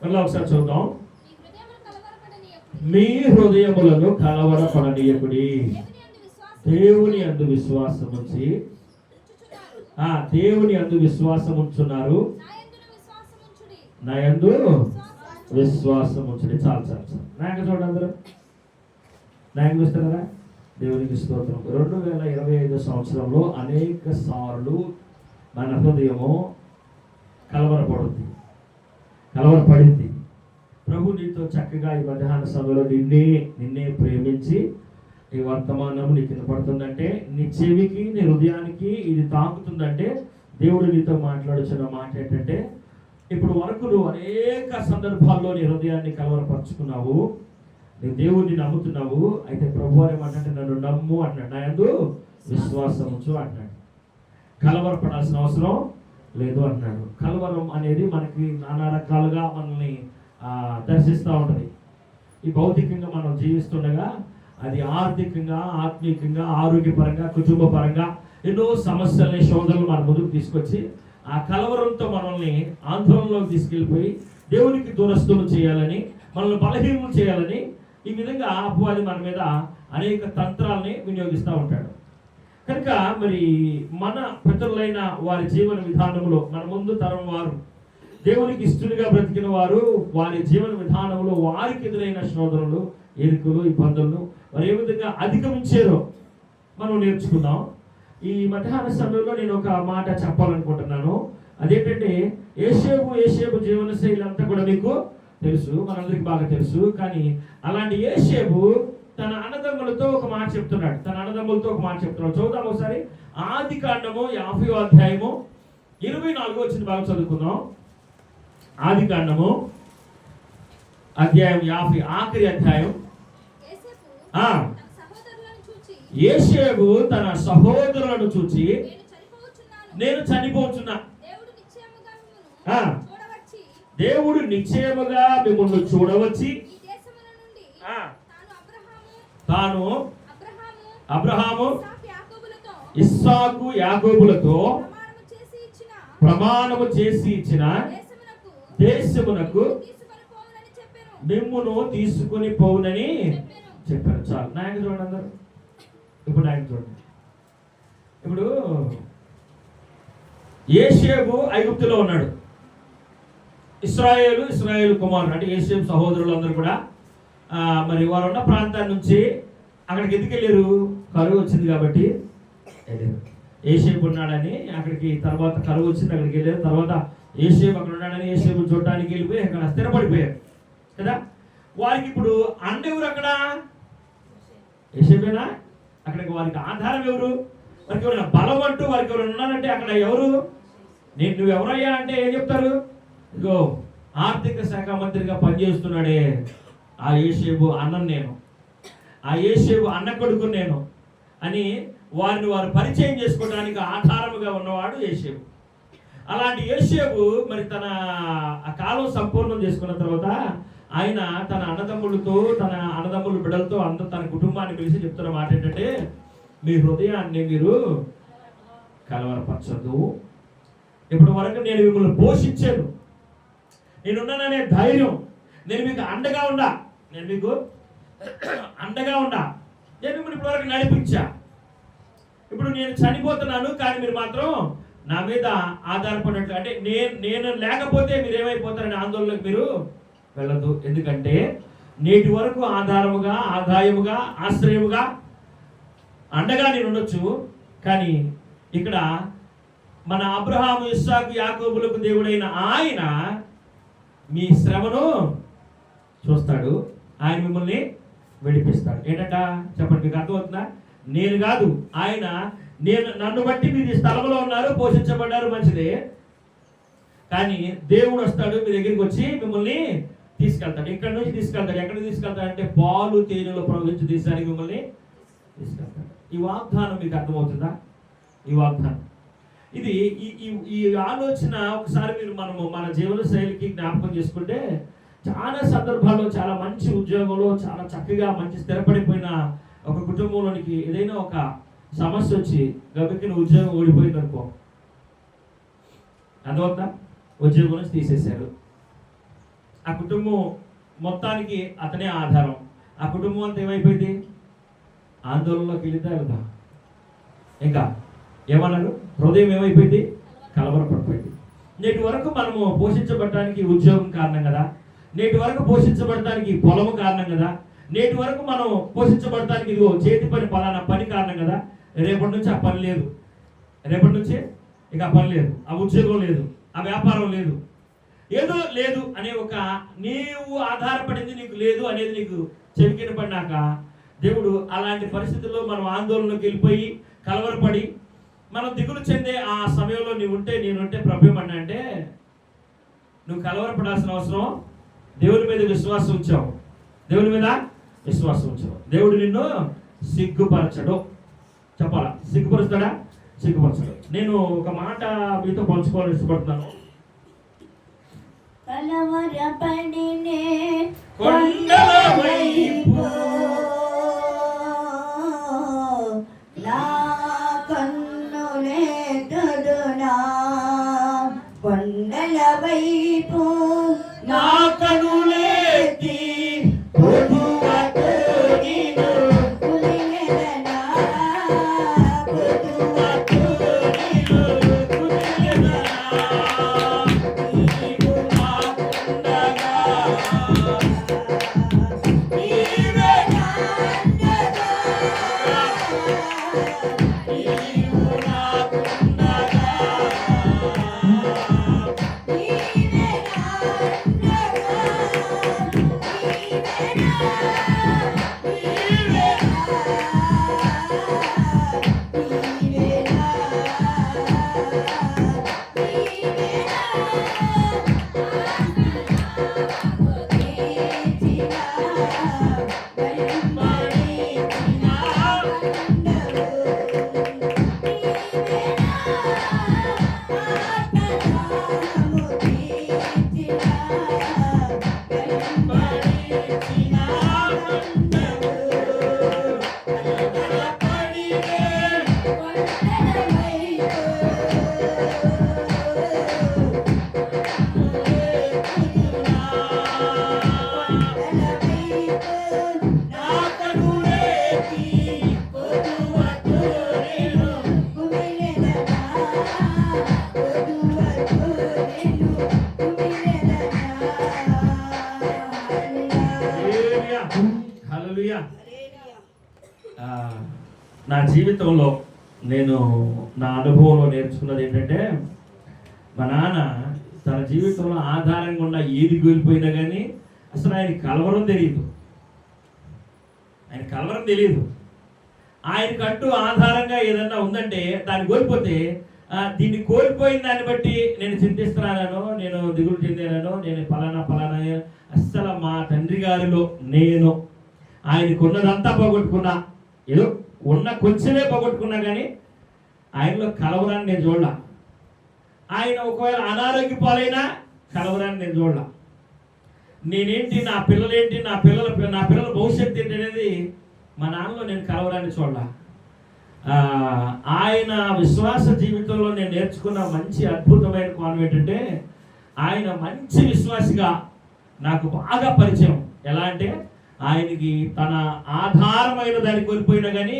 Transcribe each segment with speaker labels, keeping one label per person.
Speaker 1: మళ్ళీ ఒకసారి చూద్దాం. మీ హృదయములను కలవరపడనీయకుడి, దేవుని యందు విశ్వాసం ఉంచి దేవుని యందు విశ్వాసం ఉంచున్నారు, నా యందు విశ్వాసం ఉంచుడి. చాలు చాలు చాలు. నాయక చూడండి, అందరూ నాయకు చూస్తారా? దేవునికి స్తోత్రం. 2025 సంవత్సరంలో అనేక సార్లు మన హృదయము కలవరపడింది. ప్రభు నీతో చక్కగా ఈ మధ్యాహ్న సమయంలో నిన్నే ప్రేమించి ఈ వర్తమానం నీకు వినపడుతుందంటే, నీ చెవికి నీ హృదయానికి ఇది తాకుతుందంటే దేవుడు నీతో మాట్లాడుచున్న మాట ఏంటంటే, ఇప్పుడు వరకు నువ్వు అనేక సందర్భాల్లో నీ హృదయాన్ని కలవరపరుచుకున్నావు, నీ దేవుడిని నమ్ముతున్నావు. అయితే ప్రభు ఏమంటే నన్ను నమ్ము అన్నాడు, నా యందు విశ్వాసం ఉంచు అన్నాడు. కలవరపడాల్సిన అవసరం లేదు అన్నాడు. కలవరం అనేది మనకి నానా రకాలుగా మనల్ని దర్శిస్తూ ఉంటుంది. ఈ భౌతికంగా మనం జీవిస్తుండగా అది ఆర్థికంగా, ఆత్మీయంగా, ఆరోగ్యపరంగా, కుటుంబ పరంగా ఎన్నో సమస్యలని, శోధనలు మన ముందుకు తీసుకొచ్చి ఆ కలవరంతో మనల్ని ఆందోళనలోకి తీసుకెళ్ళిపోయి దేవునికి దూరస్తులు చేయాలని, మనల్ని బలహీనం చేయాలని ఈ విధంగా అపవాది మన మీద అనేక తంత్రాలని వినియోగిస్తూ ఉంటాడు. కనుక మరి మన పితరులైన వారి జీవన విధానంలో, మన ముందు తరం వారు దేవునికి ఇష్టలుగా బ్రతికిన వారు, వారి జీవన విధానంలో వారికి ఎదురైన శోధనలు, ఎరుకులు, ఇబ్బందులను వారు ఏ విధంగా అధిగమించారో మనం నేర్చుకుందాం. ఈ మధ్యాహ్న సమయంలో నేను ఒక మాట చెప్పాలనుకుంటున్నాను. అదేంటంటే, ఏషేబు జీవన శైలి అంతా కూడా మీకు తెలుసు, మనందరికి బాగా తెలుసు. కానీ అలాంటి ఏషేబు తన అన్నదమ్ములతో ఒక మాట చెప్తున్నాడు. చూద్దాం ఒకసారి. ఆదికాండము 50వ అధ్యాయము 24 వచ్చింది, బాగా చదువుకుందాం. ఆదికాండము అధ్యాయం 50, ఆఖరి అధ్యాయం. ఏషేబు తన సహోదరులను చూచి, నేను చనిపోతున్నా, దేవుడు నిశ్చయముగా మిమ్మల్ని చూడవచ్చి తాను అబ్రహాము, ఇస్సాకు, యాకోబులతో ప్రమాణము చేసి ఇచ్చిన దేశమునకు మిమ్మును తీసుకుని పోవునని చెప్పారు. చాలు. నాయకు చూడండి అందరు. ఇప్పుడు నాయకు చూడండి. ఇప్పుడు ఏషేబు ఐగుప్తులో ఉన్నాడు. ఇస్రాయేలు కుమారుడు అంటే ఏషేబు సహోదరులు అందరూ కూడా మరి వారు ఉన్న ప్రాంతాన్ని నుంచి అక్కడికి ఎందుకు వెళ్ళారు? కరువు వచ్చింది కాబట్టి వెళ్ళారు. ఏషేబు ఉన్నాడని అక్కడికి, తర్వాత కరువు వచ్చింది, అక్కడికి వెళ్ళారు. తర్వాత ఏషేబు అక్కడ ఉన్నాడని ఏషేబు చూడటానికి వెళ్ళిపోయి అక్కడ స్థిరపడిపోయారు కదా. వారికి ఇప్పుడు ఎవరు అక్కడ? ఏషేబేనా? అక్కడికి వారికి ఆధారం ఎవరు? వారికి ఎవరైనా బలం అంటూ వారికి ఎవరైనా ఉన్నారంటే అక్కడ ఎవరు? నువ్వెవరయ్యా అంటే ఏం చెప్తారు? ఇగో ఆర్థిక శాఖ మంత్రిగా పనిచేస్తున్నాడే ఆ ఏషేబు అన్నను నేను, ఆ ఏషేబు అన్న కొడుకు నేను అని వారిని వారు పరిచయం చేసుకోవడానికి ఆధారముగా ఉన్నవాడు ఏషేబు. అలాంటి ఏషేబు మరి తన కాలం సంపూర్ణం చేసుకున్న తర్వాత ఆయన తన అన్నదమ్ముల బిడ్డలతో తన కుటుంబాన్ని పిలిచి చెప్తున్న మాట ఏంటంటే, మీ హృదయాన్ని మీరు కలవరపరచద్దు. ఇప్పటి వరకు నేను మిమ్మల్ని పోషించాను, నేనున్నాననే ధైర్యం, నేను మీకు అండగా ఉండా, నేను మిమ్మల్ని ఇప్పటి వరకు నడిపించా. ఇప్పుడు నేను చనిపోతున్నాను, కానీ మీరు మాత్రం నా మీద ఆధారపడినట్లు, అంటే నేను లేకపోతే మీరు ఏమైపోతారనే ఆందోళనకు మీరు వెళ్ళదు. ఎందుకంటే నేటి వరకు ఆధారముగా, ఆదాయముగా, ఆశ్రయముగా, అండగా నేను ఉండొచ్చు. కానీ ఇక్కడ మన అబ్రహాము, ఇస్సాకు, యాకోబులకు దేవుడైన ఆయన మీ శ్రమను చూస్తాడు, ఆయన మిమ్మల్ని విడిపిస్తాడు. ఏంటంట చెప్పండి, మీకు అర్థమవుతుందా? నేను కాదు, ఆయన, నన్ను బట్టి మీరు ఈ స్థలంలో ఉన్నారు, పోషించబడ్డారు, మంచిదే. కానీ దేవుడు వస్తాడు మీ దగ్గరికి వచ్చి మిమ్మల్ని తీసుకెళ్తాడు. ఇక్కడి నుంచి తీసుకెళ్తాడు. ఎక్కడికి తీసుకెళ్తాడు అంటే పాలు తేనెలో ప్రవహించే దేశానికి మిమ్మల్ని తీసుకెళ్తాడు. ఈ వాగ్దానం మీకు అర్థమవుతుందా? ఈ వాగ్దానం, ఇది ఈ ఆలోచన ఒకసారి మీరు మన జీవన శైలికి జ్ఞాపకం చేసుకుంటే, చాలా సందర్భాల్లో చాలా మంచి ఉద్యోగంలో చాలా చక్కగా మంచి స్థిరపడిపోయిన ఒక కుటుంబంలోనికి ఏదైనా ఒక సమస్య వచ్చి గబిక్కిన ఉద్యోగం ఓడిపోయింది అనుకో, అందువల్ల ఉద్యోగం నుంచి తీసేశారు. ఆ కుటుంబం మొత్తానికి అతనే ఆధారం. ఆ కుటుంబం అంతా ఏమైపోయింది? ఆందోళనలోకి వెళ్తా ఇంకా ఏమన్నారు? హృదయం ఏమైపోయింది? కలవరపడిపోయింది. నేటి వరకు మనము పోషించబడటానికి ఉద్యోగం కారణం కదా, నేటి వరకు పోషించబడటానికి పొలము కారణం కదా, నేటి వరకు మనం పోషించబడటానికి ఇదిగో చేతి పని పలానా పని కారణం కదా. రేపటి నుంచి ఆ పని లేదు, రేపటి నుంచి ఇక ఆ పని లేదు, ఆ ఉద్యోగం లేదు, ఆ వ్యాపారం లేదు, ఏదో లేదు అనే ఒక నీవు ఆధారపడింది నీకు లేదు అనేది నీకు చెవికిన పడినాక దేవుడు అలాంటి పరిస్థితుల్లో మనం ఆందోళనలోకి వెళ్ళిపోయి కలవరపడి మనం దిగులు చెందే ఆ సమయంలో నేనుంటే ప్రభు ఏమన్నా అంటే, నువ్వు కలవరపడాల్సిన అవసరం, దేవుని మీద విశ్వాసం ఉంచావు, దేవుని మీద విశ్వాసం ఉంచావు, దేవుడు నిన్ను సిగ్గుపరచడు. చెప్పాలా? సిగ్గుపరుస్తాడా? సిగ్గుపరచడు. నేను ఒక మాట మీతో పంచుకోవాలని ఇష్టపడుతున్నాను.
Speaker 2: కలవరపడినే
Speaker 1: కొండల వైపు
Speaker 2: నా కన్నులెత్తుదునా, కొండల వైపు
Speaker 1: నా కన్నులెత్తి నా జీవితంలో నేను నా అనుభవంలో నేర్చుకున్నది ఏంటంటే, మా నాన్న తన జీవితంలో ఆధారంగా ఉన్న ఏది కోల్పోయినా కానీ అసలు ఆయన కలవరం తెలియదు. ఆయనకంటూ ఆధారంగా ఏదన్నా ఉందంటే దాన్ని కోల్పోతే దీన్ని కోల్పోయిన దాన్ని బట్టి నేను చింతిస్తున్నాను, నేను దిగులు చెందాను, నేను ఫలానా అస్సలు మా తండ్రి గారిలో నేను ఆయనకున్నదంతా పోగొట్టుకున్నా, ఏదో ఉన్న కొంచెమే పోగొట్టుకున్నా కానీ ఆయనలో కలవరాన్ని నేను చూడలా. ఆయన ఒకవేళ అనారోగ్య పాలైనా కలవరాన్ని నేను చూడలా. నేనేంటి, నా పిల్లలేంటి, నా పిల్లల భవిష్యత్తు ఏంటి అనేది మా నాన్నలో నేను కలవరాన్ని చూడలా. ఆయన విశ్వాస జీవితంలో నేను నేర్చుకున్న మంచి అద్భుతమైన కోణం ఏంటంటే, ఆయన మంచి విశ్వాసిగా నాకు బాగా పరిచయం. ఎలా అంటే, ఆయనకి తన ఆధారమైన దాన్ని కోల్పోయినా కానీ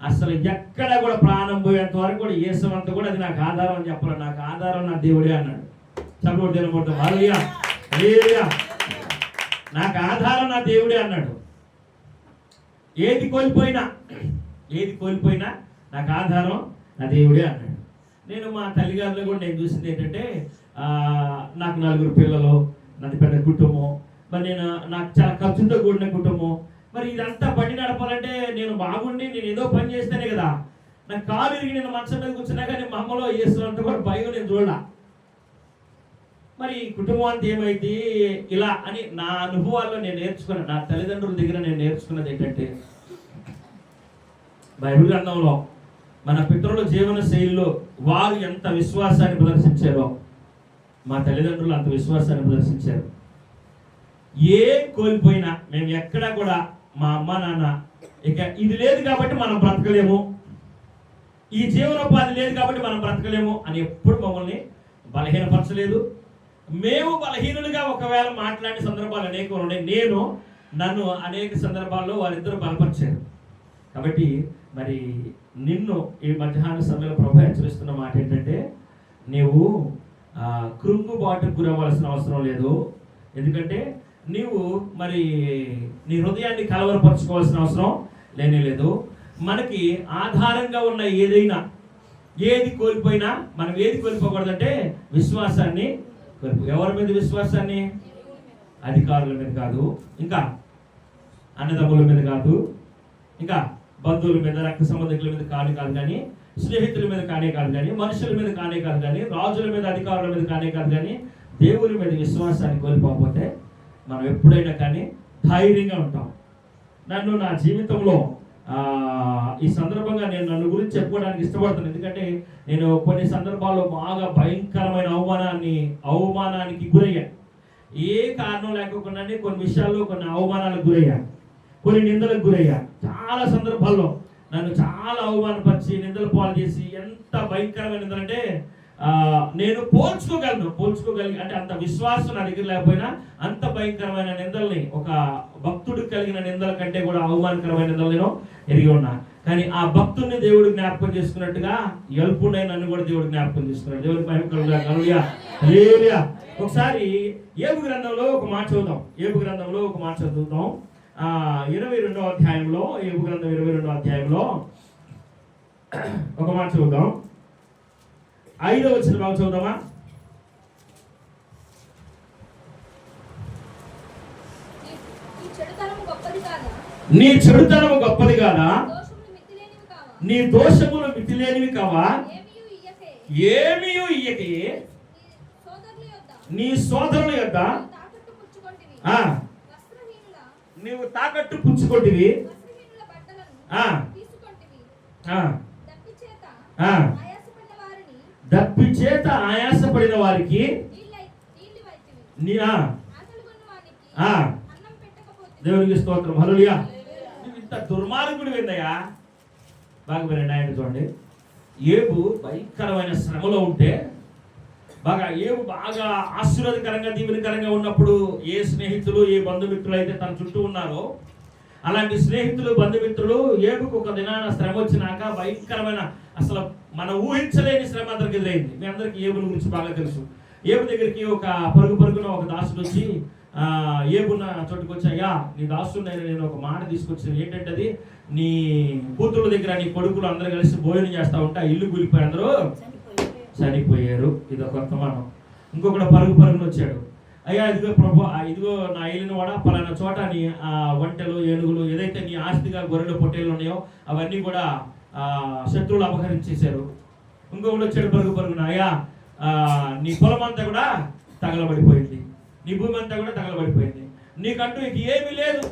Speaker 1: అసలు ఎక్కడ కూడా ప్రాణం పోయేంత వరకు కూడా యేసువంత కూడా అది నాకు ఆధారం అని చెప్పాలి. నాకు ఆధారం నా దేవుడే అన్నాడు. చప్పుడు తినబడతాం. హల్లెలూయా. నాకు ఆధారం నా దేవుడే అన్నాడు. ఏది కోల్పోయినా నాకు ఆధారం నా దేవుడే అన్నాడు. నేను మా తల్లిగారిలో కూడా నేను చూసింది ఏంటంటే, నాకు 4 పిల్లలు, నాది పెద్ద కుటుంబం, మరి నాకు చాలా ఖర్చుతో కూడిన కుటుంబం. మరి ఇదంతా బండి నడపాలంటే నేను బాగుండి నేను ఏదో పని చేస్తేనే కదా. నాకు కాలు ఇరిగి నేను మంచం మీద కూర్చున్నా కానీ మా అమ్మలో వేస్తున్నంత కూడా భయం నేను చూడాల. మరి కుటుంబం అంతా ఏమైంది ఇలా అని నా అనుభవాల్లో నేను నేర్చుకున్నాను. నా తల్లిదండ్రుల దగ్గర నేను నేర్చుకున్నది ఏంటంటే, బైబిల్ గ్రంథంలో మన పితరుల జీవన శైలిలో వారు ఎంత విశ్వాసాన్ని ప్రదర్శించారో మా తల్లిదండ్రులు అంత విశ్వాసాన్ని ప్రదర్శించారు. ఏం కోల్పోయినా మేము ఎక్కడా కూడా మా అమ్మ నాన్న ఇక ఇది లేదు కాబట్టి మనం బ్రతకలేము, ఈ జీవనోపాధి లేదు కాబట్టి మనం బ్రతకలేము అని ఎప్పుడు మమ్మల్ని బలహీనపరచలేదు, మేము బలహీనులుగా ఒకవేళ మాట్లాడే సందర్భాలు అనేకం ఉన్నాయి. నన్ను అనేక సందర్భాల్లో వారిద్దరూ బలపరిచారు. కాబట్టి మరి నిన్ను ఈ మధ్యాహ్న సమయంలో ప్రభు హెచ్చరిస్తున్న మాట ఏంటంటే, నీవు కృంగుబాటుకు గురవ్వాల్సిన అవసరం లేదు. ఎందుకంటే నీవు మరి నీ హృదయాన్ని కలవరపరచుకోవాల్సిన అవసరం లేదు. మనకి ఆధారంగా ఉన్న ఏది కోల్పోయినా మనం ఏది కోల్పోకూడదంటే విశ్వాసాన్ని ఎవరి మీద విశ్వాసాన్ని? అధికారుల మీద కాదు, ఇంకా అన్నదమ్ముల మీద కాదు, ఇంకా బంధువుల మీద, రక్త సంబంధికుల మీద కాదు కానీ, స్నేహితుల మీద కానే కాదు కానీ, మనుషుల మీద కానే కాదు కానీ, రాజుల మీద, అధికారుల మీద కానే కాదు కానీ, దేవుని మీద విశ్వాసాన్ని కోల్పోకపోతే మనం ఎప్పుడైనా కానీ ధైర్యంగా ఉంటాం. నా జీవితంలో ఈ సందర్భంగా నేను నన్ను గురించి చెప్పుకోవడానికి ఇష్టపడుతున్నాను. ఎందుకంటే నేను కొన్ని సందర్భాల్లో బాగా భయంకరమైన అవమానానికి గురయ్యాను. ఏ కారణం లేకుండానే కొన్ని విషయాల్లో కొన్ని అవమానాలకు గురయ్యాను, కొన్ని నిందలకు గురయ్యాను. చాలా సందర్భాల్లో నన్ను చాలా అవమానపరిచి నిందలు పాలు చేసి, ఎంత భయంకరమైన నిందలంటే నేను పోల్చుకోగలిగి అంటే అంత విశ్వాసం నా దగ్గర లేకపోయినా అంత భయంకరమైన నిందల్ని, ఒక భక్తుడికి కలిగిన నిందల కంటే కూడా అవమానకరమైన నిందలు నేను ఎరిగి ఉన్నా. కానీ ఆ భక్తుడిని దేవుడు జ్ఞాపకం చేసుకున్నట్టుగా ఎల్పుడై నన్ను కూడా దేవుడు జ్ఞాపకం చేసుకున్నాడు. దేవుడికి మహిమ కలుగుగాక. హల్లెలూయా. ఒకసారి ఏబు గ్రంథంలో ఒక మాట చదువుతాం. 22వ అధ్యాయంలో, ఏబు గ్రంథం 22వ అధ్యాయంలో ఒక మాట చదువుతాం. 5వ వచనం బాగా చదువుదామా? నీ చెడుతనము గొప్పది కాదా? నీ దోషములు మితిలేనివి కావా? ఏమీ ఇయ్యకే నీ సోదరుల యొద్ద నీవు తాకట్టు పుచ్చుకొంటివి. దప్పి చేత ఆయాసపడిన వారికి దేవునికి స్తోత్రం. హల్లెలూయా. ఇంత దుర్మార్గుడు విందయ్యా. బాగా వినండి. ఆయన చూడండి, ఏబు భయంకరమైన శ్రమలో ఉంటే, ఏబు బాగా ఆశీర్వాదకరంగా దీవెనకరంగా ఉన్నప్పుడు ఏ స్నేహితులు, ఏ బంధుమిత్రులు అయితే తన చుట్టూ ఉన్నారో అలాంటి స్నేహితులు, బంధుమిత్రులు ఏబుకు ఒక దినాన శ్రమ వచ్చినాక భయంకరమైన, అసలు మనం ఊహించలేని శ్రమ అందరికి ఎదురైంది. మీ అందరికి ఏబుల గురించి బాగా తెలుసు. ఏబు దగ్గరికి ఒక పరుగున ఒక దాసుడు వచ్చి ఏబున్న చోటుకు వచ్చి, అయ్యా నీ దాసుడు నేను ఒక మాట తీసుకొచ్చాను. ఏంటంటే అది, నీ కూతుళ్ళ దగ్గర నీ కొడుకులు అందరూ కలిసి భోజనం చేస్తా ఉంటే ఆ ఇల్లు కూలిపోయి అందరూ చనిపోయారు. ఇది ఒక వర్తమానం. ఇంకొకటి పరుగున వచ్చాడు, అయ్యా ఇదిగో ప్రభు, ఇదిగో నా ఇల్లుని వాడ పలానా చోట నీ ఒంటెలు, ఏనుగులు, ఏదైతే నీ ఆస్తిగా గొర్రెలు, పొట్టేలు ఉన్నాయో అవన్నీ కూడా శత్రువులు అపహరించేశారు. ఇంకొకటి వచ్చాడు పరుగున, అయ్యా నీ పొలం అంతా కూడా తగలబడిపోయింది, నీ భూమి అంతా కూడా తగలబడిపోయింది, నీకంటూ ఇక ఏమీ లేదు,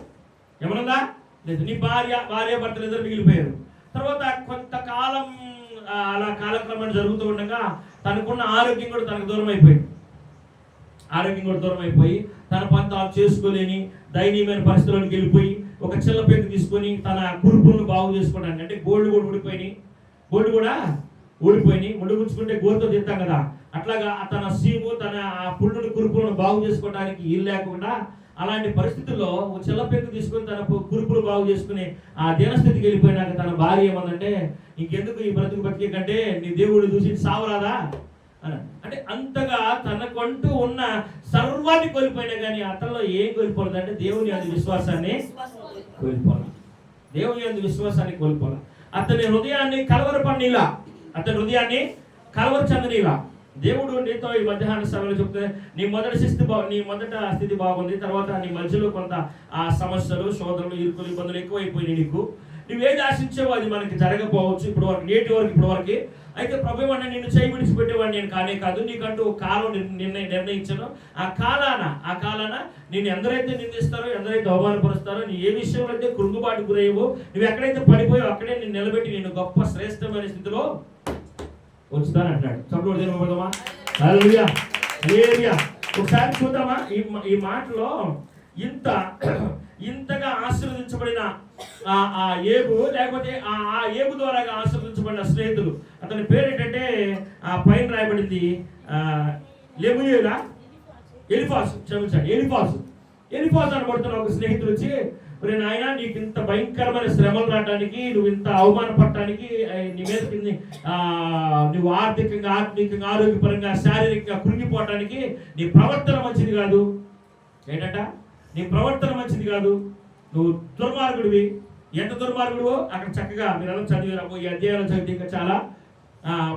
Speaker 1: ఏమనుందా లేదు, నీ భార్య భర్తలు ఇద్దరు మిగిలిపోయారు. తర్వాత కొంతకాలం అలా కాలక్రమం జరుగుతూ ఉండగా తనకున్న ఆరోగ్యం కూడా తనకు దూరం అయిపోయి తన పని తాను చేసుకోలేని దయనీయమైన పరిస్థితుల్లోకి వెళ్ళిపోయి ఒక చిల్ల పెంకు తీసుకొని తన కురుపులను బాగు చేసుకోవడానికి, అంటే గోల్డ్ కూడా ఊడిపోయినాయి, ముడుగుచ్చుకుంటే గోరుతో తింటాం కదా, అట్లాగా తన సీము, తన పుల్లుని కురుపులను బాగు చేసుకోవడానికి ఇల్లు లేకుండా అలాంటి పరిస్థితుల్లో ఒక చిల్ల పెంకు తీసుకొని తన కురుపులు బాగు చేసుకుని ఆ దీనస్థితికి వెళ్ళిపోయినాక తన భార్య ఏమందంటే, ఇంకెందుకు ఈ బతికే కంటే నీ దేవుడు చూసి సావరాదా అని. అంటే అంతగా తనకంటూ ఉన్న సర్వాన్ని కోల్పోయినా కానీ అతనిలో ఏం కోల్పోలేదంటే దేవుని యందు విశ్వాసాన్ని కోల్పోవాలి. అతని హృదయాన్ని కలవరచందనిలా. దేవుడు నీతో ఈ మధ్యాహ్న సమయంలో చెప్తే, నీ మొదటి స్థితి బాగుంది, తర్వాత నీ మధ్యలో కొంత ఆ సమస్యలు, శోధనలు, ఇరుకులు, ఇబ్బందులు ఎక్కువైపోయినాయి. నువ్వేది ఆశించావో అది మనకి జరగకపోవచ్చు ఇప్పటి వరకు. అయితే ప్రభు అన్న నిన్ను చేయి విడిచిపెట్టేవాడిని నేను కానే కాదు, నీకంటూ ఒక కాలం నిర్ణయించాను. ఆ కాలాన నేను ఎందరైతే నిందిస్తారో, ఎందరైతే అవమానపరుస్తారో, నీ ఏ విషయంలో అయితే కృంగుబాటు గురయ్యవో, నువ్వు ఎక్కడైతే పడిపోయావో అక్కడే నేను నిలబెట్టి నేను గొప్ప శ్రేష్టమైన స్థితిలో ఉంచుతాను అంటున్నాడు. చప్పుడు తినబడదామా? హల్లెలూయా. ఒకసారి చూద్దామా ఈ మాటలో ఇంతగా ఆశీర్వదించబడిన ఆ ఏబు, లేకపోతే ఆ ఏబు ద్వారా ఆశీర్వదించబడిన స్నేహితులు. అతని పేరు ఏంటంటే ఆ పైన రాయబడింది లెముయేలా. ఎలిఫాజు అనబడుతున్న ఒక స్నేహితుడు వచ్చి, మరి నాయన నీకు ఇంత భయంకరమైన శ్రమలు రావడానికి, నువ్వు ఇంత అవమానపడటానికి, నీ మీద నువ్వు ఆర్థికంగా, ఆత్మీయంగా, ఆరోగ్యపరంగా, శారీరకంగా కృంగిపోవటానికి నీ ప్రవర్తన మంచిది కాదు. ఏంటంట? నీ ప్రవర్తన మంచిది కాదు, నువ్వు దుర్మార్గుడివి. ఎంత దుర్మార్గుడివో అక్కడ చక్కగా మీరు ఎలా చదివారు, ఈ అధ్యాయంలో చదివితే ఇంకా చాలా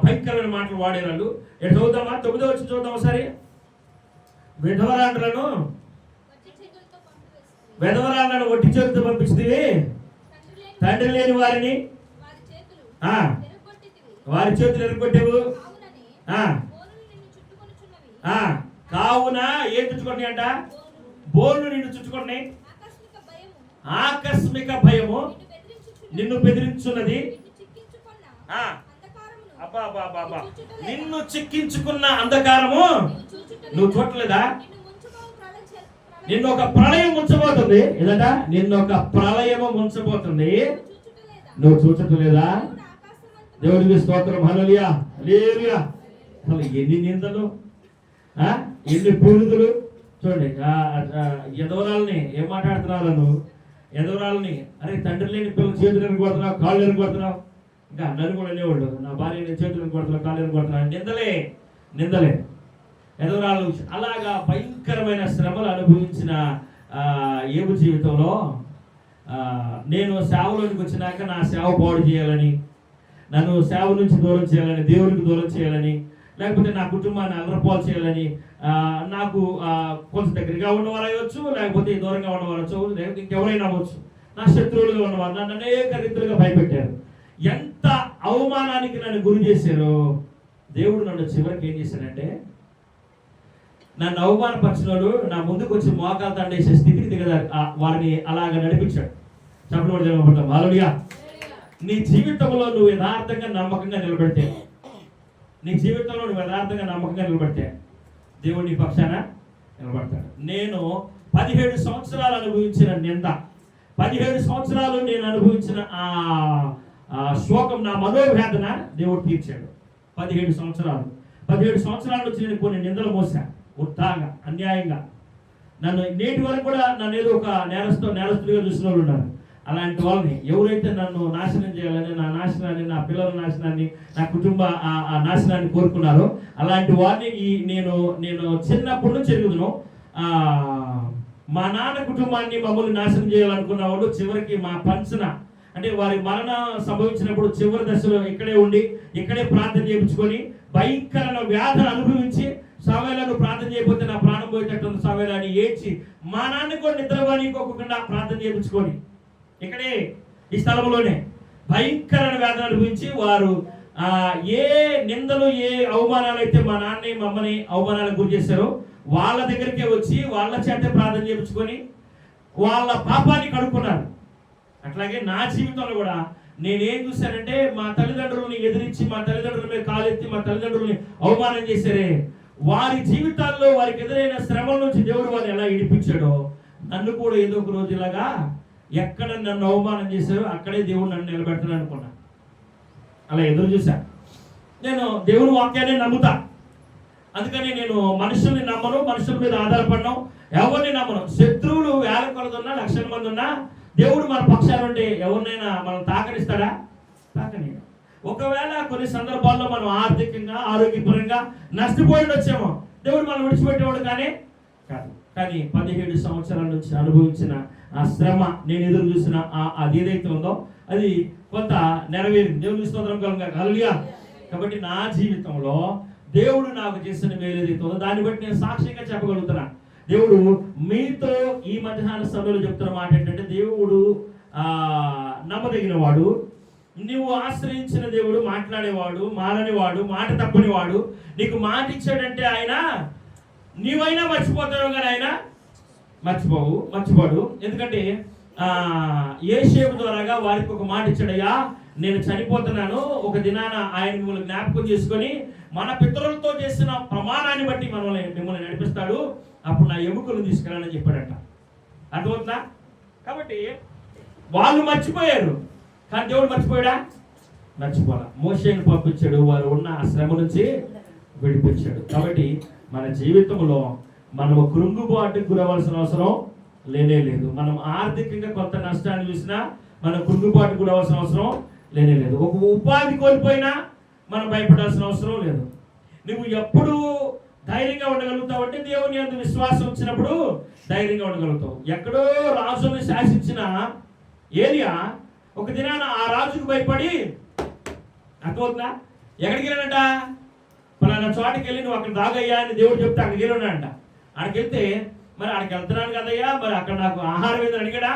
Speaker 1: భయంకరమైన మాటలు వాడేవాళ్ళు. ఎటు చదువుదామా? 9వ వచనం చూద్దాం ఒకసారి. విధవరాలను ఒట్టి చేతితో పంపిస్తుంది, తండ్రి లేని వారిని వారి చేతులు ఎరగొట్టేవు. కావున ఏం చుట్టుకున్నాయి అంట? బోర్లు నిన్ను చుట్టుకున్నాయి. ఆకస్మిక భయము నిన్ను బెదిరించున్నది. నిన్ను చిక్కించుకున్న అంధకారము నువ్వు చూడలేదా? నిన్ను ఒక ప్రళయం ముంచబోతుంది. ఏదట? నిన్ను ఒక ప్రళయము ముంచబోతుంది, నువ్వు చూచట్లేదా? దేవుడికి స్తోత్రం. హల్లెలూయా, హల్లెలూయా. అసలు ఎన్ని నిందలు, ఎన్ని పూరుదులు చూడండి. ఎదవరాలని ఏం మాట్లాడుతున్నావు నువ్వు? ఎదవరాలని, అరే తండ్రి లేని పిల్లలు చేతులు ఎరగొడుతున్నావు, కాళ్ళు ఎరగొడుతున్నావు. ఇంకా నన్ను కూడా అనేవాళ్ళు, నా భార్య నేను చేతులు ఎరగొడుతున్నావు, కాళ్ళు ఎరగొడుతున్నావు. నిందలే ఎదవరాలు. అలాగా భయంకరమైన శ్రమలు అనుభవించిన యోబు జీవితంలో నేను సేవలోనికి వచ్చినాక నా సేవ పాడు చేయాలని, నన్ను సేవ నుంచి దూరం చేయాలని, దేవునికి దూరం చేయాలని, లేకపోతే నా కుటుంబాన్ని అలరపాలు చేయాలని, నాకు కొంచెం దగ్గరగా ఉన్నవారు అవ్వచ్చు, లేకపోతే దూరంగా ఉన్నవారు అవచ్చు, లేకపోతే ఇంకెవరైనా అవ్వచ్చు, నా శత్రువులుగా ఉన్నవారు నన్ను అనేక రీతులుగా భయపెట్టారు. ఎంత అవమానానికి నన్ను గురి చేశారో దేవుడు నన్ను చివరికి ఏం చేశాడంటే, నన్ను అవమానపరిచినోడు నా ముందుకు వచ్చి మోకాలు తండేసే స్థితికి దిగదారు వారిని అలాగ నడిపించాడు. చెప్పడం జరగబడతాం. హల్లెలూయా. నీ జీవితంలో నువ్వు యథార్థంగా నమ్మకంగా నిలబడితే, నీ జీవితంలో నువ్వు యథార్థంగా నమ్మకంగా నిలబడితే దేవుడు నీ పక్షాన నిలబడతాడు. నేను 17 సంవత్సరాలు అనుభవించిన నింద, 17 సంవత్సరాలు నేను అనుభవించిన శోకం, నా మనోవేదన దేవుడు తీర్చాడు. 17 సంవత్సరాల నుంచి నేను కొన్ని నిందలు మోసా, ఉత్తాగా, అన్యాయంగా. నన్ను నేటి వరకు కూడా నన్ను ఏదో ఒక నేరస్తుడిగా చూసిన వాళ్ళు ఉన్నారు. అలాంటి వాళ్ళని ఎవరైతే నన్ను నాశనం చేయాలని, నా నాశనాన్ని, నా పిల్లల నాశనాన్ని, నా కుటుంబ నాశనాన్ని కోరుకున్నారో అలాంటి వారిని నేను చిన్నప్పటి నుంచి ఎరుగుదును. మా నాన్న కుటుంబాన్ని మమ్మల్ని నాశనం చేయాలనుకున్న వాళ్ళు చివరికి మా పంచన, అంటే వారి మరణం సంభవించినప్పుడు చివరి దశలో ఇక్కడే ఉండి, ఇక్కడే ప్రార్థన చేయించుకొని, భయంకరమైన వ్యాధులు అనుభవించి, సమయాలను ప్రార్థన చేయకపోతే నా ప్రాణం పోయేటట్టు సమయాన్ని ఏడ్చి, మా నాన్న కూడా నిద్రపోనికోకుండా ప్రార్థన చేయించుకొని, ఇక్కడే ఈ స్థలంలోనే భయంకరమైన వ్యాధులు అనుభవించి, వారు ఏ నిందలు, ఏ అవమానాలు అయితే మా నాన్న మమ్మల్ని అవమానాలకు గురి చేశారో వాళ్ళ దగ్గరికే వచ్చి వాళ్ళ చేత ప్రార్థన చేయించుకొని వాళ్ళ పాపాన్ని కడుక్కున్నారు. అట్లాగే నా జీవితంలో కూడా నేనేం చూశానంటే, మా తల్లిదండ్రులని ఎదిరించి, మా తల్లిదండ్రుల మీద కాలెత్తి, మా తల్లిదండ్రులని అవమానం చేశారే, వారి జీవితాల్లో వారికి ఎదురైన శ్రమల నుంచి దేవుడు వారిని ఎలా ఇడిపించాడో, నన్ను కూడా ఏదో ఒక రోజు ఇలాగా ఎక్కడ నన్ను అవమానం చేశారో అక్కడే దేవుడు నన్ను నిలబెడతాను అనుకున్నా. అలా ఎదురు చూశా. నేను దేవుని వాక్యాన్ని నమ్ముతా, అందుకని నేను మనుషుల్ని నమ్మను, మనుషుల మీద ఆధారపడను, ఎవరిని నమ్మను. శత్రువులు వేల కొలది ఉన్నా, లక్షల మంది ఉన్నా దేవుడు మన పక్షాలు ఉంటే ఎవరినైనా మనం తాకనిస్తాడా? తాకని. ఒకవేళ కొన్ని సందర్భాల్లో మనం ఆర్థికంగా, ఆరోగ్యపరంగా నష్టపోయి వచ్చామో దేవుడు మనం విడిచిపెట్టేవాడు కానీ కాదు. కానీ 17 సంవత్సరాల నుంచి అనుభవించిన ఆ శ్రమ, నేను ఎదురు చూసిన అది ఏదైతే ఉందో అది కొంత నెరవేరింది. దేవుని స్తోత్రం కలుగుగా. హల్లెలూయా. కాబట్టి నా జీవితంలో దేవుడు నాకు చేసిన మేలు ఏదైతే ఉందో దాన్ని బట్టి నేను సాక్ష్యంగా చెప్పగలుగుతున్నా. దేవుడు మీతో ఈ మధ్యాహ్న సమయంలో చెప్తున్న మాట ఏంటంటే, దేవుడు నమ్మదగిన వాడు, నువ్వు ఆశ్రయించిన దేవుడు మాట్లాడేవాడు, మారనివాడు, మాట తప్పనివాడు. నీకు మాట ఇచ్చాడంటే ఆయన నీవైనా మర్చిపోతావు, కానీ ఆయన మర్చిపోడు. ఎందుకంటే యేషేపు ద్వారాగా వారికి ఒక మాట ఇచ్చాడయ్యా, నేను చనిపోతున్నాను, ఒక దినాన ఆయన మిమ్మల్ని జ్ఞాపకం చేసుకొని మన పితరులతో చేసిన ప్రమాణాన్ని బట్టి మిమ్మల్ని నడిపిస్తాడు, అప్పుడు నా ఎముకలను తీసుకెళ్ళాలని చెప్పాడట. అర్థమవుతుందా? కాబట్టి వాళ్ళు మర్చిపోయారు, కానీ దేవుడు మర్చిపోయాడా? మర్చిపోలా. మోషేను పంపించాడు, వారు ఉన్న ఆ శ్రమ నుంచి విడిపించాడు. కాబట్టి మన జీవితంలో మనము కృంగుబాటుకు గురవలసిన అవసరం లేనే లేదు. మనం ఆర్థికంగా కొంత నష్టాన్ని చూసినా మనం కృంగుబాటుకు గురవలసిన అవసరం లేనే లేదు. ఒక ఉపాధి కోల్పోయినా మనం భయపడాల్సిన అవసరం లేదు. నువ్వు ఎప్పుడు ధైర్యంగా ఉండగలుగుతావు అంటే దేవుని యందు విశ్వాసం వచ్చినప్పుడు ధైర్యంగా ఉండగలుగుతావు. ఎక్కడో రాజుని శాసించిన ఏలియా ఒక దినాన ఆ రాజుకు భయపడి అర్థమవుతుందా, ఎక్కడికి వెళ్ళాడంట, పలానా చోటకి వెళ్ళి నువ్వు అక్కడ దాగయ్యా అని దేవుడు చెప్తే అక్కడికి వెళ్ళి ఉన్నాడంట. అక్కడికి వెళ్తే మరి అక్కడికి వెళ్తున్నాను కదయ్యా, మరి అక్కడ నాకు ఆహారం ఏదని అడిగాడా,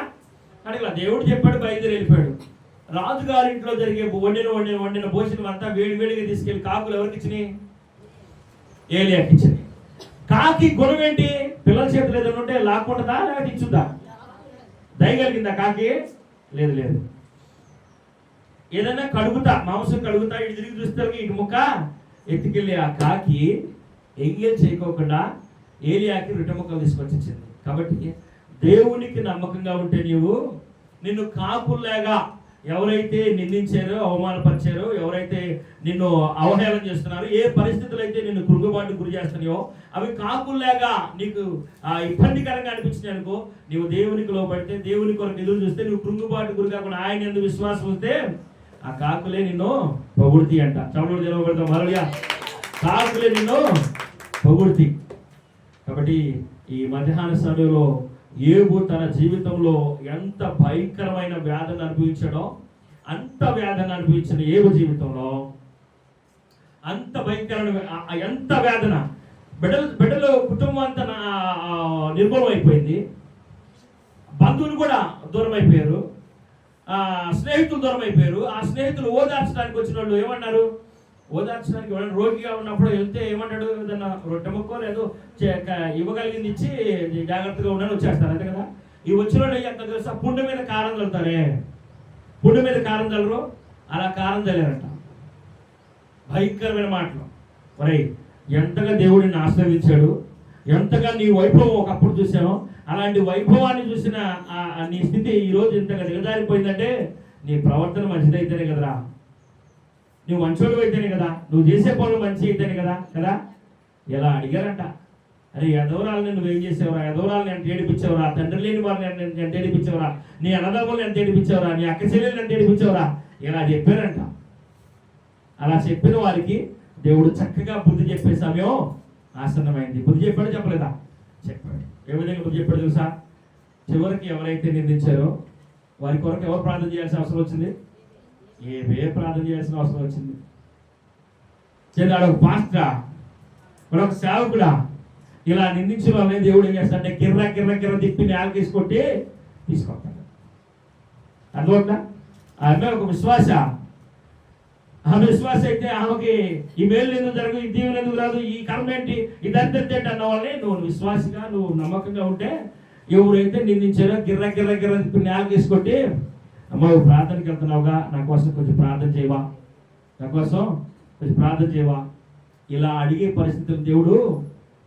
Speaker 1: అడిగలా. దేవుడు చెప్పాడు, బయలుదేరి వెళ్ళిపోయాడు. రాజుగారింట్లో జరిగే వండిన భోజనం అంతా వేడిగా తీసుకెళ్లి కాకులు ఎవరికి ఇచ్చినాయి? ఏలియాకి ఇచ్చినాయి. కాకి గుణం ఏంటి? పిల్లల చేతులు ఏదైనా ఉంటే లాక్కుంటుందా లేకపోతే ఇచ్చుద్దా? దయగలిగిందా కాకి? లేదు. ఏదైనా కడుగుతా, మాంసం కడుగుతా, ఇటు తిరిగి చూస్తే ఇటు ముక్క ఎత్తుకెళ్ళి ఆ కాకి ఎంగేజ్ చేయకోకుండా ఏలియాకి రొట్టె ముక్కలు తీసుకొచ్చి ఇచ్చింది. కాబట్టి దేవునికి నమ్మకంగా ఉంటే నిన్ను కాకుల్లాగా ఎవరైతే నిందించారో, అవమానపరిచారో, ఎవరైతే నిన్ను అవహేళన చేస్తున్నారో, ఏ పరిస్థితులు అయితే నిన్ను కృంగుబాటుకు గురి చేస్తున్నాయో అవి కాకుల్లాగా నీకు ఇబ్బందికరంగా అనిపించినాయి అనుకో, నీవు దేవునికి లోబడితే, దేవుని కొరకు ఎదురు చూస్తే, నువ్వు కృంగుబాటు గురి కాకుండా ఆయన ఎందుకు విశ్వాసం వస్తే ఆ కాకులే నిన్ను పొగుడుతీ అంట. చవడు తెలవబడతాం మరలియా, కాకులే నిన్ను పొగుడుతీ. కాబట్టి ఈ మధ్యాహ్న సమయంలో యోబు తన జీవితంలో ఎంత భయంకరమైన వ్యాధిని అనుభవించాడో, అంత వ్యాధిని అనుభవించిన యోబు జీవితంలో అంత భయంకరమైన ఎంత వేదన, బిడ్డలు కుటుంబం అంతా నిర్మూలం అయిపోయింది, బంధువులు కూడా దూరం అయిపోయారు, స్నేహితులు దూరం అయిపోయారు. ఆ స్నేహితులు ఓదార్చడానికి వచ్చిన వాళ్ళు ఏమన్నారు? ఓదార్చడానికి రోగిగా ఉన్నప్పుడు వెళ్తే ఏమంటాడు? ఏదన్నా రొట్టె ముక్కో లేదో ఇవ్వగలిగింది ఇచ్చి జాగ్రత్తగా ఉండని వచ్చేస్తారు, అంతే కదా. ఈ వచ్చిన వాళ్ళు ఎంత తెలుసా? పుండు మీద కారం చల్లుతారే, పుండు మీద కారం చల్లరు, అలా కారం చల్లారంట. భయంకరమైన మాటలు. మరి ఎంతగా దేవుడిని ఆశ్రయించాడు, ఎంతగా నీ వైభవం ఒకప్పుడు చూసామో అలాంటి వైభవాన్ని చూసిన నీ స్థితి ఈరోజు ఇంతగా దిగజారిపోయిందంటే నీ ప్రవర్తన మంచిదైతేనే కదరా, నువ్వు మంచోడు అయితేనే కదా, నువ్వు చేసే పనులు మంచి అయితేనే కదా. ఎలా అడిగారంట, అరే యదవరాలని నువ్వేం చేసావురా, యదవరాలని ఎంత ఏడిపించావురా, తండ్రి లేని వారిని ఎంత ఏడిపించావురా, నీ అన్నదమ్ములను ఎంత ఏడిపించావురా, నీ అక్క చెల్లెలను ఎంత ఏడిపించావురా, ఇలా చెప్పారంట. అలా చెప్పిన వారికి దేవుడు చక్కగా బుద్ధి చెప్పే సమయం ఆసన్నమైంది. బుద్ధి చెప్పాడు, చెప్పలేదా? చెప్పాడు. ఏ విధంగా బుద్ధి చెప్పాడు తెలుసా? చివరికి ఎవరైతే నిందించారో వారి కొరకు ఎవరు ప్రార్థన చేయాల్సిన అవసరం వచ్చింది? ఏవే ప్రార్థన చేయాల్సిన అవసరం వచ్చింది? ఒక పాస్టరా, మరొక సేవకుడా ఇలా నిందించిన వాళ్ళని దేవుడు ఏం చేస్తాడంటే కిర్ర తిప్పి నేలకేసి కొట్టి తీసుకొస్తాడు. అర్థమవుతుందా? ఆమె ఒక విశ్వాస, ఆమె విశ్వాస అయితే ఆమెకి ఈ మేలు ఎందుకు జరగదు, ఈ దీవెన ఎందుకు రాదు, ఈ కర్మ ఏంటి, ఇదంతా అన్న వాళ్ళని నువ్వు విశ్వాసగా, నువ్వు నమ్మకంగా ఉంటే ఎవరైతే నిందించారో గిర్ర తిప్పి నేలకేసి కొట్టి, అమ్మ ప్రార్థనకి వెళ్తున్నావుగా, నా కోసం కొంచెం ప్రార్థన చేయవా, నా కోసం కొంచెం ప్రార్థన చేయవా, ఇలా అడిగే పరిస్థితులు దేవుడు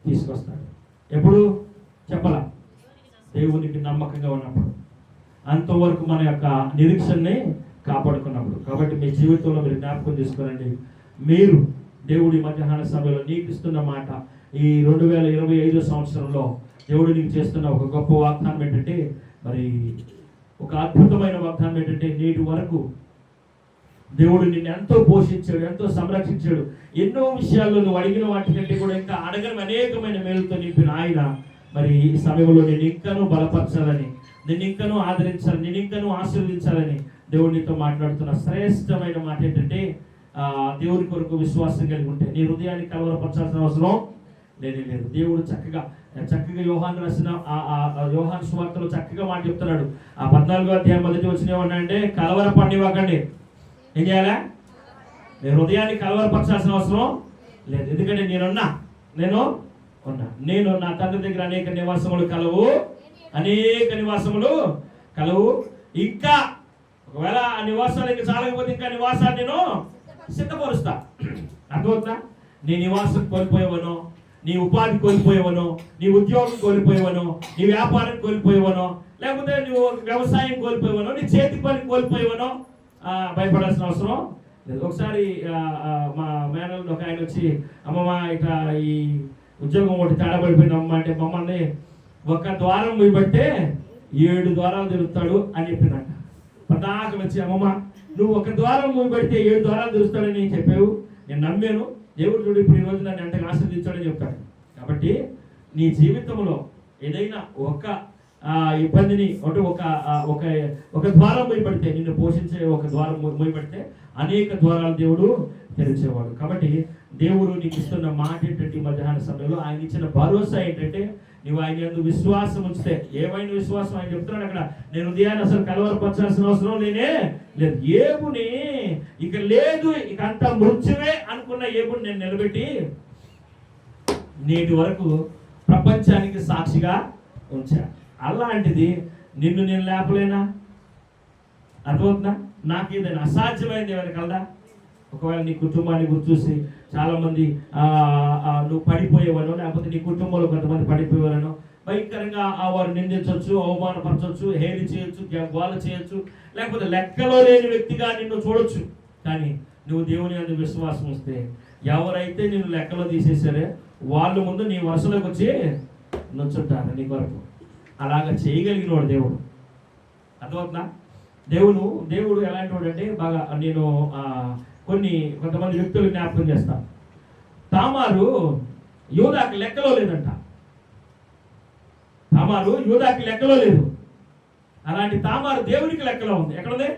Speaker 1: తీసుకొస్తాడు. ఎప్పుడు చెప్పాలా? దేవునికి నమ్మకంగా ఉన్నప్పుడు, అంతవరకు మన యొక్క నిరీక్షణని కాపాడుకున్నప్పుడు. కాబట్టి మీ జీవితంలో మీరు జ్ఞాపకం చేసుకోనండి, మీరు దేవుడి మధ్యాహ్న సమయంలో నీకు ఇస్తున్న మాట, ఈ 2025 సంవత్సరంలో దేవుడు నీకు చేస్తున్న ఒక గొప్ప వాగ్దానం ఏంటంటే, మరి ఒక అద్భుతమైన వాగ్దానం ఏంటంటే, నేటి వరకు దేవుడు నిన్ను ఎంతో పోషించాడు, ఎంతో సంరక్షించాడు. ఎన్నో విషయాల్లో నువ్వు అడిగిన వాటికంటే కూడా ఇంకా అడగని అనేకమైన మేలుతో నింపిన ఆయన మరి ఈ సమయంలో నేను ఇంకనూ బలపరచాలని, నేను ఇంకనూ ఆదరించాలని, నేను ఇంకనూ ఆశీర్వదించాలని దేవుడితో మాట్లాడుతున్న శ్రేష్టమైన మాట ఏంటంటే, దేవుడి కొరకు విశ్వాసం కలిగి ఉంటే నీ హృదయాన్ని కలవరపరచాల్సిన అవసరం లేదు. దేవుడు చక్కగా యోహాను రాసిన యోహాను సువార్తలో చక్కగా మాట చెప్తున్నాడు. ఆ 14వ అధ్యాయం 1వ వచనం ఏమన్నాడంటే, కలవరపడివ్వకండి. ఏం చేయాలా? నేను హృదయాన్ని కలవరపరచాల్సిన అవసరం లేదు, ఎందుకంటే నేను నా తండ్రి దగ్గర అనేక నివాసములు కలవు, ఇంకా ఒకవేళ ఆ నివాసాలు ఇంకా చాలకపోతే ఇంకా నివాసాలు నేను సిద్ధపరుస్తా. అర్థమవుతా? నీ నివాసం కోల్పోయేవనో, నీ ఉపాధి కోల్పోయేవనో, నీ ఉద్యోగం కోల్పోయేవనో, నీ వ్యాపారం కోల్పోయేవనో, లేకపోతే నువ్వు వ్యవసాయం కోల్పోయేవనో, నీ చేతి పని కోల్పోయేవనో భయపడాల్సిన అవసరం లేదు. ఒకసారి మా మేనల్ ఒక ఆయన వచ్చి, అమ్మమ్మ ఇట్లా ఈ ఉద్యోగం ఒకటి తేడా పడిపోయింది అమ్మ అంటే మమ్మల్ని ఒక ద్వారం మూయబడితే 7 ద్వారాలు తెరుస్తాడు అని చెప్పిందంట. పదాకలు వచ్చి అమ్మమ్మ నువ్వు ఒక ద్వారం మూయబడితే 7 ద్వారాలు తెరుస్తాడని చెప్పావు, నేను నమ్మాను. దేవుడు చూడు ఇప్పుడు ఈ రోజు నన్ను ఎంతగా ఆశీర్వదించాడని చెప్తాడు. కాబట్టి నీ జీవితంలో ఏదైనా ఒక ఇబ్బందిని అంటే ఒక ద్వారం మూయబడితే, నిన్ను పోషించే ఒక ద్వారం మూయబడితే అనేక ద్వారాలు దేవుడు తెరిచేవాడు. కాబట్టి దేవుడు నీకు ఇస్తున్న మాట ఏంటంటే ఈ మధ్యాహ్న సమయంలో ఆయన ఇచ్చిన భరోసా ఏంటంటే నువ్వు ఆయన యందు విశ్వాసం ఉంచితే, ఏమైనా విశ్వాసం ఆయన చెప్తున్నాడు అక్కడ, నేను ఉదయాన్ని అసలు కలవరపరచాల్సిన అవసరం లేదు. ఏబుని ఇక లేదు, ఇక అంతా మృత్యువే అనుకున్న ఏబుని నేను నిలబెట్టి నేటి వరకు ప్రపంచానికి సాక్షిగా ఉంచా. అలాంటిది నిన్ను నేను లేపలేనా? అర్థమవుతుందా? నాకు ఏదైనా అసాధ్యమైంది ఏమైనా కలదా? ఒకవేళ నీ కుటుంబాన్ని గుర్తు చూసి చాలామంది నువ్వు పడిపోయేవాను, లేకపోతే నీ కుటుంబంలో కొంతమంది పడిపోయేవారనో భయంకరంగా వారు నిందించవచ్చు, అవమానపరచవచ్చు, హేళి చేయొచ్చు, గోల చేయొచ్చు, లేకపోతే లెక్కలో లేని వ్యక్తిగా నిన్ను చూడొచ్చు. కానీ నువ్వు దేవుని యందు విశ్వాసం వస్తే ఎవరైతే నిన్ను లెక్కలో తీసేసారే వాళ్ళు ముందు నీ వరుసలోకి వచ్చి నొచ్చుంటారు నీ కొరకు. అలాగా చేయగలిగిన వాడు దేవుడు. అర్థమవుతుందా? దేవుడు ఎలాంటి వాడు అంటే, బాగా నేను కొంతమంది వ్యక్తులు జ్ఞాపకం చేస్తాను. తామారు యూదాకి లెక్కలో లేదంట. తామారు యూదాకి లెక్కలో లేదు. అలాంటి తామారు దేవునికి లెక్కలో ఉంది. ఎక్కడుంది?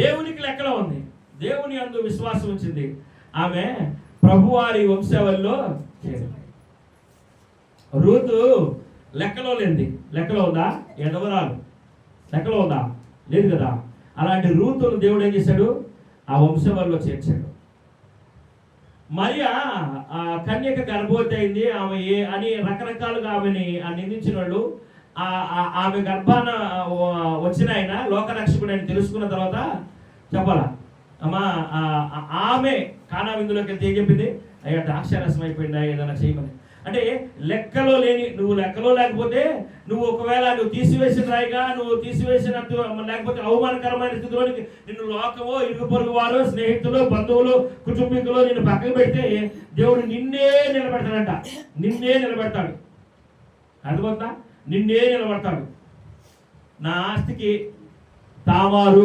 Speaker 1: దేవునికి లెక్కలో ఉంది. దేవుని యందు విశ్వాసం ఉంచింది. ఆమె ప్రభువారి వంశావళిలో చేరింది. రూతు లెక్కలో లేనిది. లెక్కలో ఉందా? ఎడవరాలు లెక్కలో ఉందా? లేదు కదా. అలాంటి రూతును దేవుడు ఏం చేశాడు? ఆ వంశవరిలో చేర్చాడు. మరియా కన్యక గర్భవతి అయింది ఆమె అని రకరకాలుగా ఆమెని నిందించిన వాళ్ళు ఆమె గర్భాన వచ్చిన ఆయన లోకరక్షకుడు అని తెలుసుకున్న తర్వాత చెప్పాలా అమ్మా, ఆమె కానా విందులోకి వెళ్తే ఏం చెప్పింది? అయ్యా ద్రాక్షారసం అయిపోయిందా, ఏదైనా చేయమని. అంటే లెక్కలో లేని, నువ్వు లెక్కలో లేకపోతే నువ్వు ఒకవేళ నువ్వు తీసివేసిన రాయిగా, నువ్వు తీసివేసిన లేకపోతే అవమానకరమైన స్థితిలోనికి నిన్ను లోకమో, ఇరుగు పొరుగు వారు, స్నేహితులు, బంధువులు, కుటుంబీకులు నిన్ను పక్కకు పెడితే దేవుడు నిన్నే నిలబెడతాడంట. నిన్నే నిలబెడతాడు. అర్థమవుతుందా? నిన్నే నిలబడతాడు. నా ఆస్తికి తామారు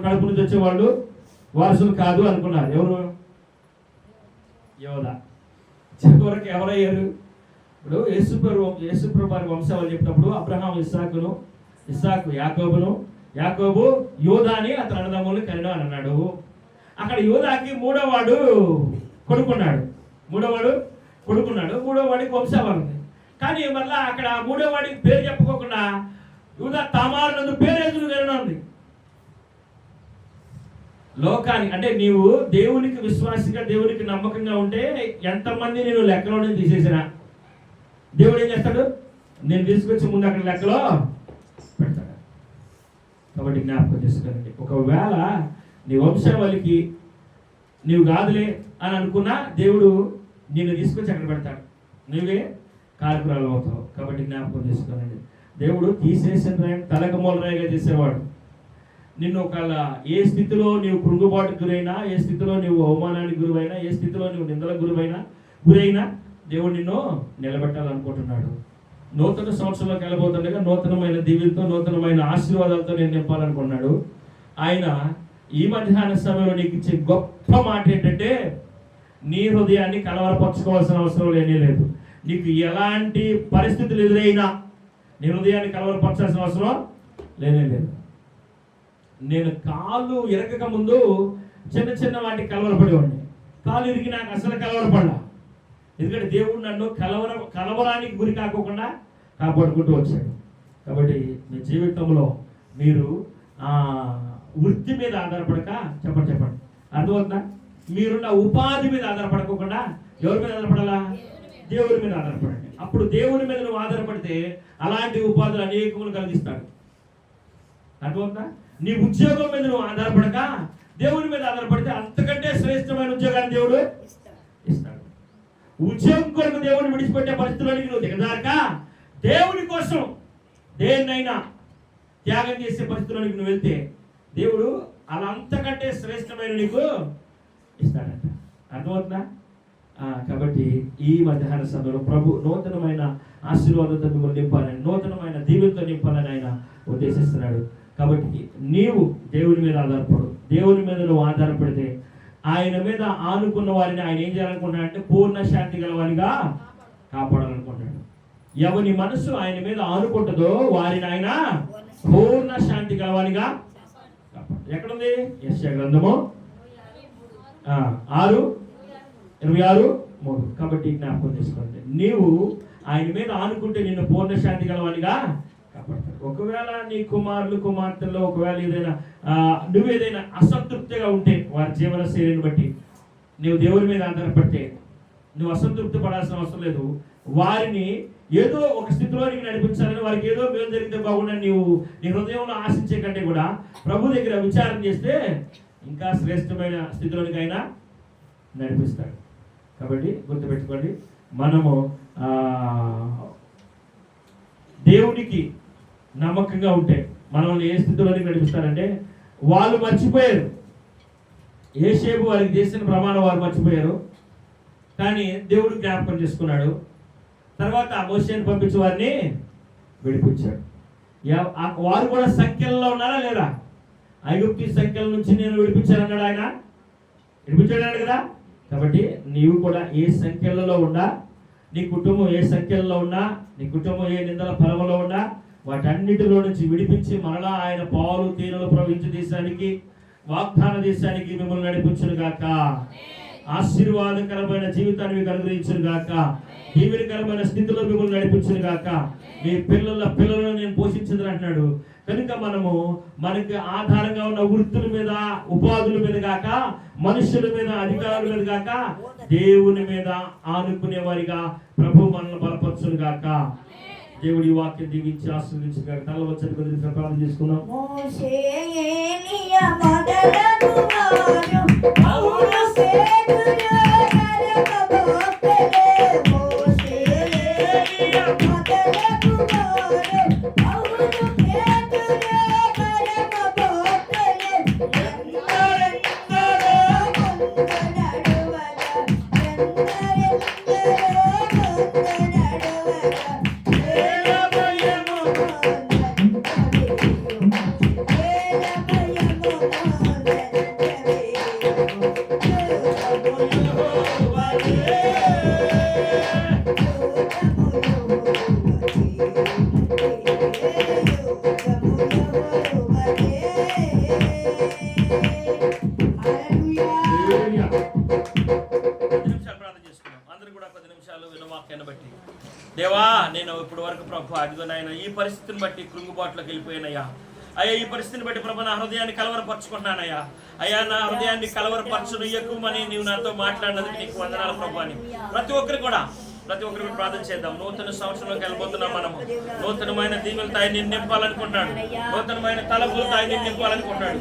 Speaker 1: కడుపు నుంచి వచ్చేవాళ్ళు వారసులు కాదు అనుకున్నారు. ఎవరు? యోధా. చివరికి ఎవరయ్యారు? ఇప్పుడు యేసుప్రభు వారి వంశావళి చెప్పినప్పుడు అబ్రహాం ఇస్సాకు యాకోబు యోధాని అతని అన్నదమ్ములు కనిను అని అన్నాడు. అక్కడ యోధాకి మూడోవాడు కొడుకున్నాడు. మూడోవాడికి వంశావళి ఉంది. కానీ మళ్ళా అక్కడ మూడోవాడికి పేరు చెప్పుకోకుండా యూదా తామారు నందు పేరు ఎదురు ఉంది. లోకానికి అంటే నీవు దేవునికి విశ్వాసంగా, దేవునికి నమ్మకంగా ఉంటే ఎంతమంది నేను లెక్కలోనే తీసేసినా దేవుడు ఏం చేస్తాడు? నేను తీసుకొచ్చి ముందు అక్కడ లెక్కలో పెడతాడు. కాబట్టి జ్ఞాపకం చేసుకోండి. ఒకవేళ నీ వంశావళికి నీవు కాదులే అని అనుకున్నా దేవుడు నిన్ను తీసుకొచ్చి అక్కడ పెడతాడు. నువ్వే కారకురాలు అవుతావు. కాబట్టి జ్ఞాపకం చేసుకోనండి. దేవుడు తీసేసిన రాయిని తలకు మూలరాయిగా చేసేవాడు. నిన్ను ఒకవేళ ఏ స్థితిలో నీవు కృంగుబాటుకు గురైనా, ఏ స్థితిలో నీవు అవమానానికి గురైనా, ఏ స్థితిలో నీవు నిందలకు గురైనా దేవుడు నిన్ను నిలబెట్టాలనుకుంటున్నాడు. నూతన సంవత్సరంలోకి వెళ్ళబోతుండగా నూతనమైన దీవెనతో, నూతనమైన ఆశీర్వాదాలతో నేను నింపాలనుకున్నాడు. ఆయన ఈ మధ్యాహ్న సమయంలో నీకు ఇచ్చే గొప్ప మాట ఏంటంటే, నీ హృదయాన్ని కలవరపరచుకోవాల్సిన అవసరం లేదు. నీకు ఎలాంటి పరిస్థితులు ఎదురైనా నీ హృదయాన్ని కలవరపరచాల్సిన అవసరం లేదు. నేను కాళ్ళు ఇరగక ముందు చిన్న వాటికి కలవరపడేవాడిని. కాలు ఇరిగి నాకు అసలు కలవరపడ్డా. ఎందుకంటే దేవుడు నన్ను కలవరానికి గురి కాకుండా కాపాడుకుంటూ వచ్చాడు. కాబట్టి మీ జీవితంలో మీరు వృత్తి మీద ఆధారపడక చెప్పండి అర్థమవుతుందా? మీరున్న ఉపాధి మీద ఆధారపడకుండా ఎవరి మీద ఆధారపడాలా? దేవుడి మీద ఆధారపడండి. అప్పుడు దేవుడి మీద నువ్వు ఆధారపడితే అలాంటి ఉపాధులు అనేకములు కలిగిస్తాడు. అర్థమవుతుందా? నీ ఉద్యోగం మీద నువ్వు ఆధారపడక దేవుడి మీద ఆధారపడితే అంతకంటే శ్రేష్టమైన ఉద్యోగాన్ని దేవుడు ఇస్తాడు. ఉద్యోగం కొరకు దేవుడిని విడిచిపెట్టే పరిస్థితుల్లోనికి నువ్వు దిగజారక దేవుడి కోసం దేన్నైనా త్యాగం చేసే పరిస్థితుల్లోనికి నువ్వు వెళ్తే దేవుడు అలా అంతకంటే శ్రేష్టమైన నీకు ఇస్తాడంట. అర్థమవుతుందా? కాబట్టి ఈ మధ్యాహ్న సమయంలో ప్రభు నూతనమైన ఆశీర్వాదంతో మిమ్మల్ని నింపాలని, నూతనమైన దీవెనతో నింపాలని ఆయన ఉద్దేశిస్తున్నాడు. కాబట్టి నీవు దేవుని మీద ఆధారపడు. దేవుని మీద నువ్వు ఆధారపడితే ఆయన మీద ఆనుకున్న వారిని ఆయన ఏం చేయాలనుకుంటున్నాడంటే పూర్ణ శాంతి గలవారిగా కాపాడాలనుకుంటున్నాడు. ఎవరి మనసు ఆయన మీద ఆనుకుంటుందో వారిని ఆయన పూర్ణ శాంతి గలవారిగా కాపాడు. ఎక్కడుంది? యెషయా గ్రంథము 6:26-3. కాబట్టి జ్ఞాపకం చేసుకోండి. నీవు ఆయన మీద ఆనుకుంటే నిన్ను పూర్ణ శాంతి గలవారిగా కాపాడతాడు. ఒకవేళ నీ కుమారులు కుమార్తెల్లో ఒకవేళ ఏదైనా నువ్వేదైనా అసంతృప్తిగా ఉంటే వారి జీవన శైలిని బట్టి నువ్వు దేవుని మీద ఆధారపడితే నువ్వు అసంతృప్తి పడాల్సిన అవసరం లేదు. వారిని ఏదో ఒక స్థితిలోనికి నడిపించాలని, వారికి ఏదో మేలు జరిగితే బాగుండని నీవు నీ హృదయంలో ఆశించే కంటే కూడా ప్రభు దగ్గర విచారం చేస్తే ఇంకా శ్రేష్టమైన స్థితిలోనికి అయినా నడిపిస్తాడు. కాబట్టి గుర్తుపెట్టుకోండి, మనము దేవునికి నమ్మకంగా ఉంటే మనల్ని ఏ స్థితిలోనికి నడిపిస్తారంటే, వాళ్ళు మర్చిపోయారు యోసేపు వారికి చేసిన ప్రమాణం వారు మర్చిపోయారు, కానీ దేవుడు జ్ఞాపకం చేసుకున్నాడు. తర్వాత మోషేని పంపించి వారిని విడిపించాడు. వారు కూడా సంఖ్యల్లో ఉన్నారా లేదా? ఐగుప్తు సంఖ్యల నుంచి నేను విడిపించానన్నాడు ఆయన, విడిపించాడు కదా. కాబట్టి నీవు కూడా ఏ సంఖ్యలలో ఉన్నా, నీ కుటుంబం ఏ సంఖ్యలలో ఉన్నా, నీ కుటుంబం ఏ నిందల ఫలంలో ఉన్నా, వాటన్నిటిలో నుంచి విడిపించి మరలా ఆయన పాలు తేనెలు ప్రవహించే దేశానికి, వాగ్దాన దేశానికి మిమ్మల్ని నడిపించును గాక. ఆశీర్వాదకరమైన జీవితాన్ని మీకు అనుగ్రహించును గాక. దీవెనకరమైన స్థితిలో మిమ్మల్ని నడిపించును గాక. మీ పిల్లలను నేను పోషించదని అంటున్నాడు. కనుక మనకి ఆధారంగా ఉన్న వృత్తుల మీద, ఉపాధుల మీద గాక, మనుషుల మీద, అధికారుల మీద గాక, దేవుని మీద ఆనుకునే వారిగా ప్రభు మనల్ని బలపరచును గాక. దేవుడి వాక్యం దీవించి ఆశీర్వదించు గాక. తల వచ్చి కొద్దిగా ప్రార్థన చేసుకున్నాం. దేవా, నేను ఇప్పుడు వరకు ప్రభు అదిగో నాయన ఈ పరిస్థితిని బట్టి కృంగుబాటులోకి వెళ్ళిపోయానయ్యా. అయ్యా, ఈ పరిస్థితిని బట్టి ప్రభు నా హృదయాన్ని కలవరపరుచుకుంటున్నానయ్యా. అయ్యా, నా హృదయాన్ని కలవరపరచును ఎక్కువమని నీవు నాతో మాట్లాడినందుకు నీకు వందనాలు ప్రభు అని ప్రతి ఒక్కరు కూడా ప్రార్థన చేద్దాం. నూతన సంవత్సరంలోకి వెళ్ళిపోతున్నాం. మనము నూతనమైన దీవెనలతో ఆయన నింపాలనుకుంటాడు, నూతనమైన తలపులతో ఆయన నింపాలనుకుంటాడు.